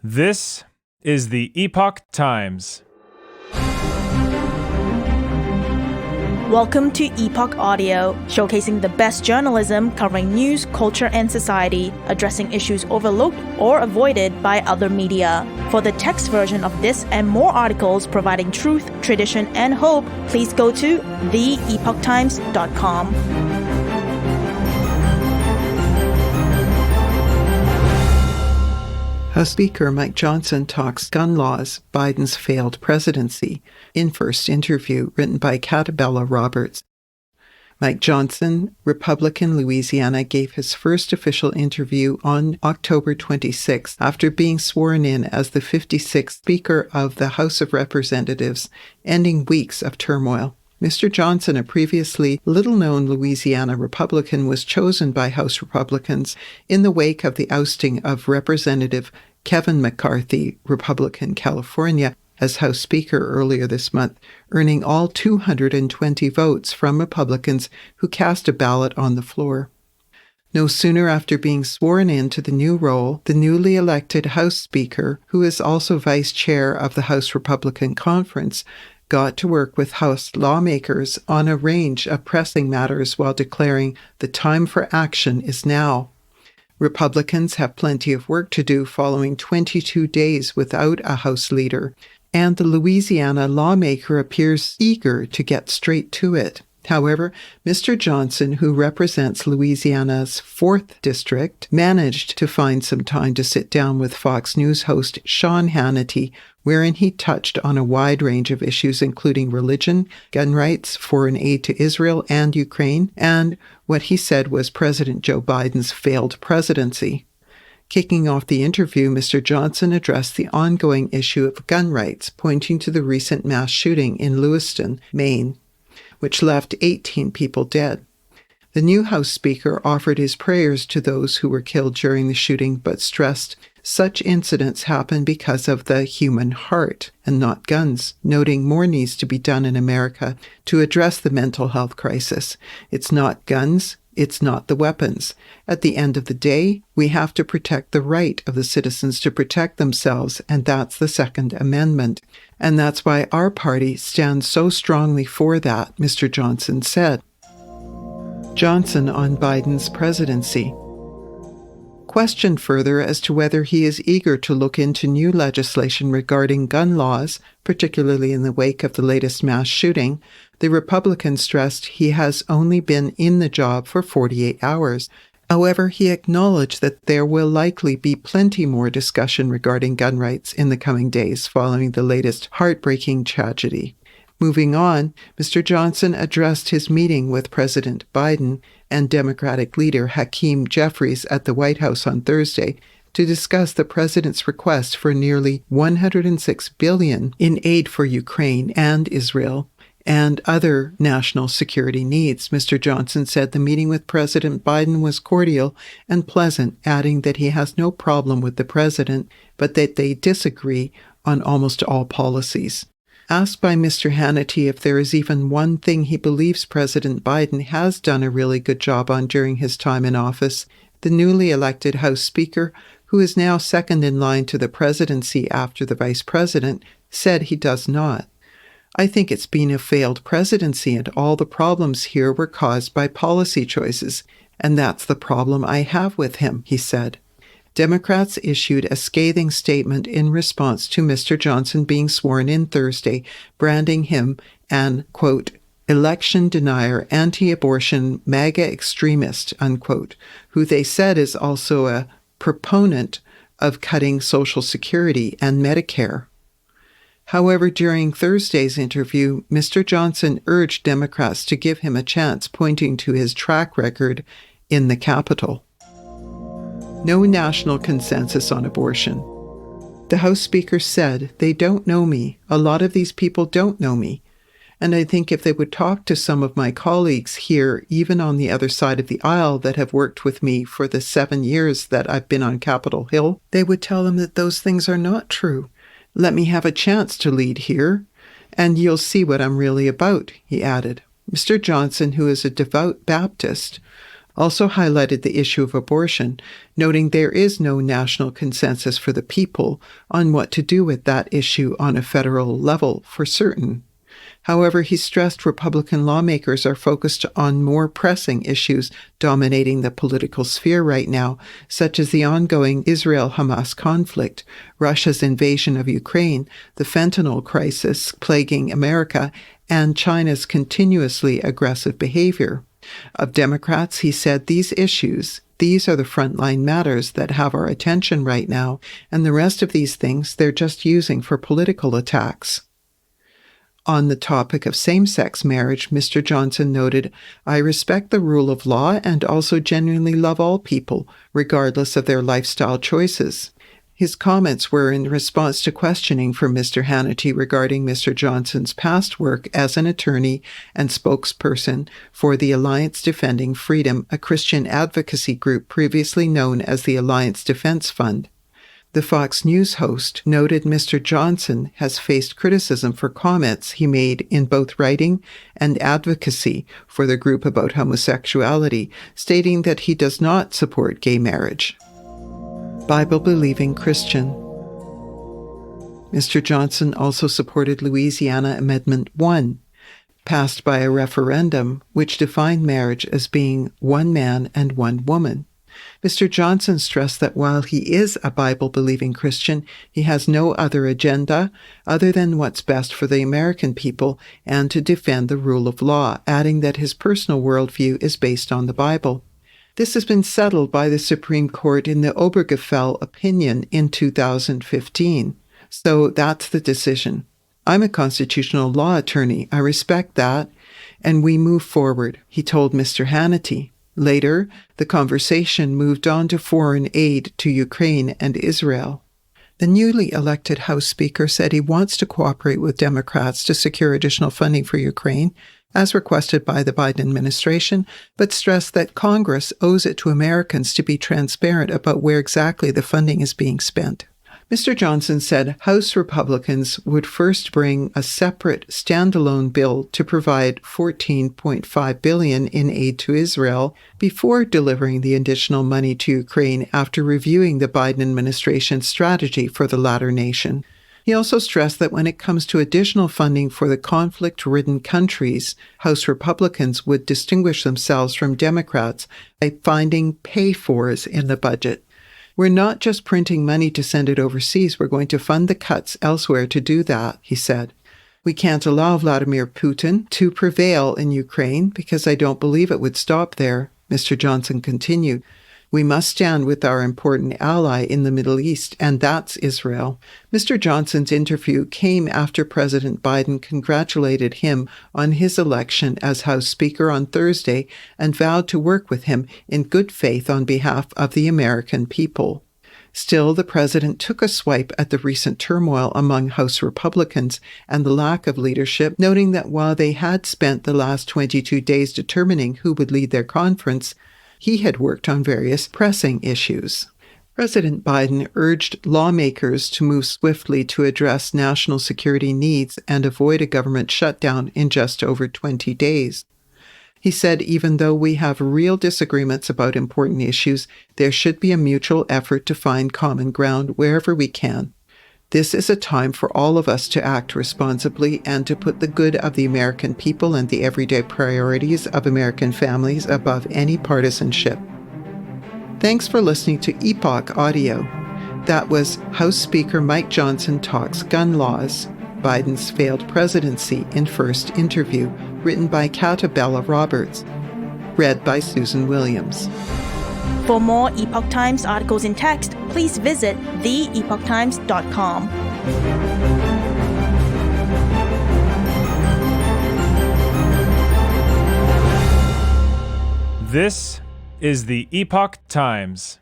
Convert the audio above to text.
This is the Epoch Times. Welcome to Epoch Audio, showcasing the best journalism covering news, culture, and society, addressing issues overlooked or avoided by other media. For the text version of this and more articles providing truth, tradition, and hope, please go to theepochtimes.com. House Speaker Mike Johnson talks gun laws, Biden's failed presidency, in first interview written by Catabella Roberts. Mike Johnson, Republican Louisiana, gave his first official interview on October 26 after being sworn in as the 56th Speaker of the House of Representatives, ending weeks of turmoil. Mr. Johnson, a previously little-known Louisiana Republican, was chosen by House Republicans in the wake of the ousting of Representative Kevin McCarthy, Republican California, as House Speaker earlier this month, earning all 220 votes from Republicans who cast a ballot on the floor. No sooner after being sworn into the new role, the newly elected House Speaker, who is also Vice Chair of the House Republican Conference, got to work with House lawmakers on a range of pressing matters while declaring the time for action is now. Republicans have plenty of work to do following 22 days without a House leader, and the Louisiana lawmaker appears eager to get straight to it. However, Mr. Johnson, who represents Louisiana's 4th District, managed to find some time to sit down with Fox News host Sean Hannity, wherein he touched on a wide range of issues including religion, gun rights, foreign aid to Israel and Ukraine, and what he said was President Joe Biden's failed presidency. Kicking off the interview, Mr. Johnson addressed the ongoing issue of gun rights, pointing to the recent mass shooting in Lewiston, Maine, which left 18 people dead. The new House Speaker offered his prayers to those who were killed during the shooting, but stressed such incidents happen because of the human heart and not guns, noting more needs to be done in America to address the mental health crisis. It's not guns, it's not the weapons. At the end of the day, we have to protect the right of the citizens to protect themselves, and that's the Second Amendment. And that's why our party stands so strongly for that, Mr. Johnson said. Johnson on Biden's presidency. Questioned further as to whether he is eager to look into new legislation regarding gun laws, particularly in the wake of the latest mass shooting, the Republican stressed he has only been in the job for 48 hours. However, he acknowledged that there will likely be plenty more discussion regarding gun rights in the coming days following the latest heartbreaking tragedy. Moving on, Mr. Johnson addressed his meeting with President Biden and Democratic leader Hakeem Jeffries at the White House on Thursday to discuss the president's request for nearly $106 billion in aid for Ukraine and Israel and other national security needs. Mr. Johnson said the meeting with President Biden was cordial and pleasant, adding that he has no problem with the president, but that they disagree on almost all policies. Asked by Mr. Hannity if there is even one thing he believes President Biden has done a really good job on during his time in office, the newly elected House Speaker, who is now second in line to the presidency after the Vice President, said he does not. I think it's been a failed presidency, and all the problems here were caused by policy choices, and that's the problem I have with him, he said. Democrats issued a scathing statement in response to Mr. Johnson being sworn in Thursday, branding him an, quote, election denier, anti-abortion, MAGA extremist, unquote, who they said is also a proponent of cutting Social Security and Medicare. However, during Thursday's interview, Mr. Johnson urged Democrats to give him a chance, pointing to his track record in the Capitol. No national consensus on abortion. The House Speaker said, "They don't know me. A lot of these people don't know me. And I think if they would talk to some of my colleagues here, even on the other side of the aisle that have worked with me for the 7 years that I've been on Capitol Hill, they would tell them that those things are not true. Let me have a chance to lead here, and you'll see what I'm really about," he added. Mr. Johnson, who is a devout Baptist, also highlighted the issue of abortion, noting there is no national consensus for the people on what to do with that issue on a federal level for certain. However, he stressed Republican lawmakers are focused on more pressing issues dominating the political sphere right now, such as the ongoing Israel-Hamas conflict, Russia's invasion of Ukraine, the fentanyl crisis plaguing America, and China's continuously aggressive behavior. Of Democrats, he said these are the frontline matters that have our attention right now, and the rest of these things they're just using for political attacks. On the topic of same-sex marriage, Mr. Johnson noted, "I respect the rule of law and also genuinely love all people, regardless of their lifestyle choices." His comments were in response to questioning from Mr. Hannity regarding Mr. Johnson's past work as an attorney and spokesperson for the Alliance Defending Freedom, a Christian advocacy group previously known as the Alliance Defense Fund. The Fox News host noted Mr. Johnson has faced criticism for comments he made in both writing and advocacy for the group about homosexuality, stating that he does not support gay marriage. Bible-believing Christian. Mr. Johnson also supported Louisiana Amendment 1, passed by a referendum which defined marriage as being one man and one woman. Mr. Johnson stressed that while he is a Bible-believing Christian, he has no other agenda other than what's best for the American people and to defend the rule of law, adding that his personal worldview is based on the Bible. This has been settled by the Supreme Court in the Obergefell opinion in 2015. So that's the decision. I'm a constitutional law attorney. I respect that, and we move forward, he told Mr. Hannity. Later, the conversation moved on to foreign aid to Ukraine and Israel. The newly elected House Speaker said he wants to cooperate with Democrats to secure additional funding for Ukraine, as requested by the Biden administration, but stressed that Congress owes it to Americans to be transparent about where exactly the funding is being spent. Mr. Johnson said House Republicans would first bring a separate standalone bill to provide $14.5 billion in aid to Israel before delivering the additional money to Ukraine after reviewing the Biden administration's strategy for the latter nation. He also stressed that when it comes to additional funding for the conflict-ridden countries, House Republicans would distinguish themselves from Democrats by finding pay-fors in the budget. We're not just printing money to send it overseas, we're going to fund the cuts elsewhere to do that, he said. We can't allow Vladimir Putin to prevail in Ukraine because I don't believe it would stop there, Mr. Johnson continued. We must stand with our important ally in the Middle East, and that's Israel. Mr. Johnson's interview came after President Biden congratulated him on his election as House Speaker on Thursday and vowed to work with him in good faith on behalf of the American people. Still, the president took a swipe at the recent turmoil among House Republicans and the lack of leadership, noting that while they had spent the last 22 days determining who would lead their conference, he had worked on various pressing issues. President Biden urged lawmakers to move swiftly to address national security needs and avoid a government shutdown in just over 20 days. He said even though we have real disagreements about important issues, there should be a mutual effort to find common ground wherever we can. This is a time for all of us to act responsibly and to put the good of the American people and the everyday priorities of American families above any partisanship. Thanks for listening to Epoch Audio. That was House Speaker Mike Johnson Talks Gun Laws, Biden's Failed Presidency in First Interview, written by Catabella Roberts, read by Susan Williams. For more Epoch Times articles in text, please visit theepochtimes.com. This is the Epoch Times.